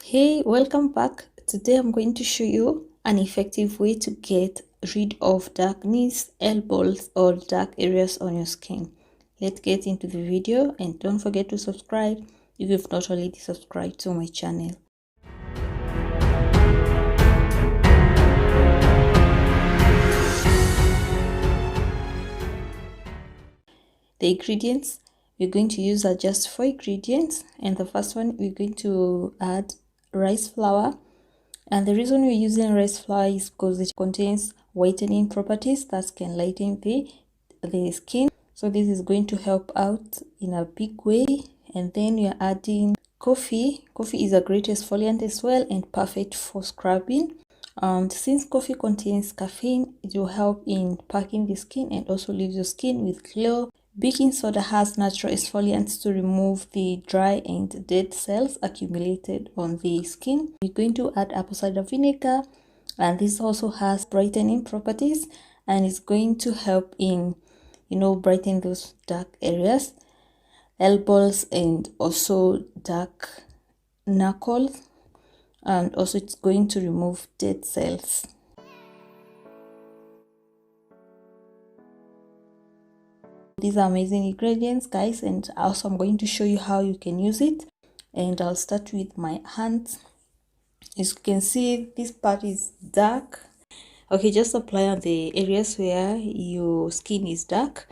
Hey, welcome back. Today I'm going to show you an effective way to get rid of darkness, elbows or dark areas on your skin. Let's get into the video, and don't forget to subscribe if you've not already subscribed to my channel. The ingredients we're going to use are just 4 ingredients, and the first one we're going to add rice flour. And the reason we're using rice flour is because it contains whitening properties that can lighten the skin. So this is going to help out in a big way. And then you're adding coffee. Coffee is a great exfoliant as well and perfect for scrubbing. And since coffee contains caffeine, it will help in packing the skin and also leaves your skin with glow. Baking soda has natural exfoliants to remove the dry and dead cells accumulated on the skin. We're going to add apple cider vinegar, and this also has brightening properties and it's going to help in, brighten those dark areas, elbows, and also dark knuckles, and also it's going to remove dead cells. These are amazing ingredients, guys, and also I'm going to show you how you can use it. And I'll start with my hands. As you can see, this part is dark. Okay, just apply on the areas where your skin is dark,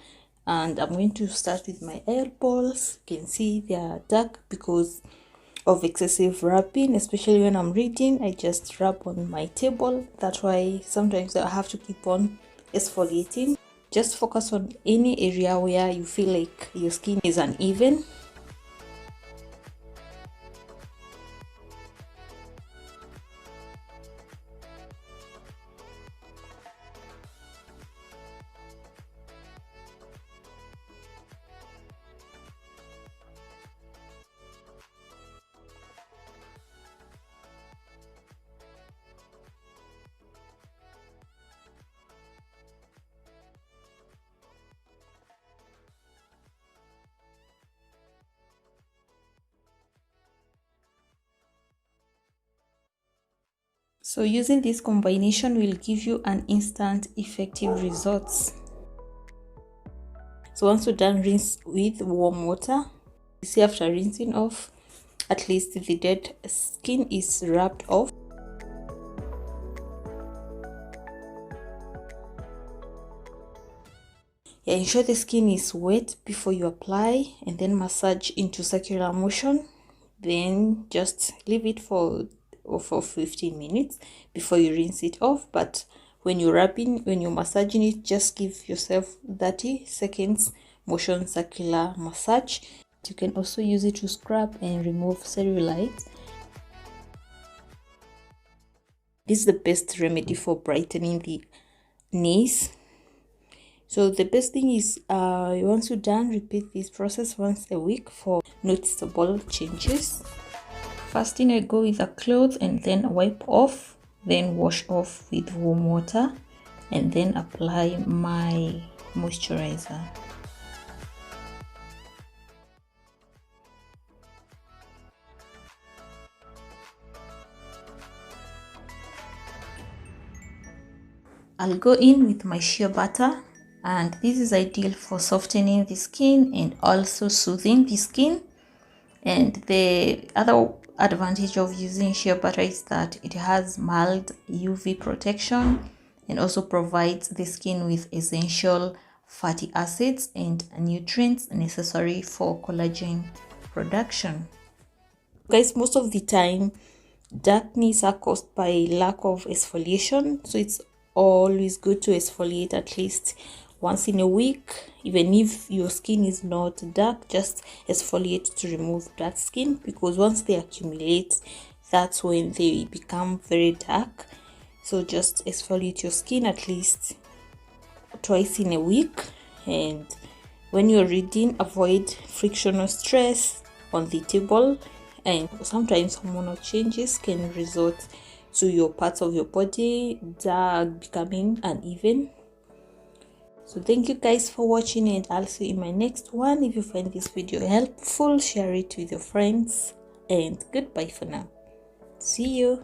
and I'm going to start with my elbows. You can see they are dark because of excessive rubbing, especially when I'm reading. I just rub on my table. That's why sometimes I have to keep on exfoliating. Just focus on any area where you feel like your skin is uneven. So using this combination will give you an instant effective results. So once you're done, rinse with warm water. You see, after rinsing off, at least the dead skin is rubbed off. Yeah, ensure the skin is wet before you apply, and then massage into circular motion. Then just leave it for 15 minutes before you rinse it off. But when you're massaging it, just give yourself 30 seconds motion circular massage. You can also use it to scrub and remove cellulite. This is the best remedy for brightening the knees. So the best thing is, once you're done, repeat this process once a week for noticeable changes. First thing, I go with a cloth and then wipe off, then wash off with warm water, and then apply my moisturizer. I'll go in with my shea butter, and this is ideal for softening the skin and also soothing the skin. And the other advantage of using shea butter is that it has mild UV protection and also provides the skin with essential fatty acids and nutrients necessary for collagen production. Guys, most of the time darkness are caused by lack of exfoliation, so it's always good to exfoliate at least once in a week. Even if your skin is not dark, just exfoliate to remove dark skin, because once they accumulate, that's when they become very dark. So just exfoliate your skin at least twice in a week. And when you're reading, avoid frictional stress on the table, and sometimes hormonal changes can result to your parts of your body becoming uneven. So thank you guys for watching, and I'll see you in my next one. If you find this video helpful, share it with your friends, and goodbye for now. See you.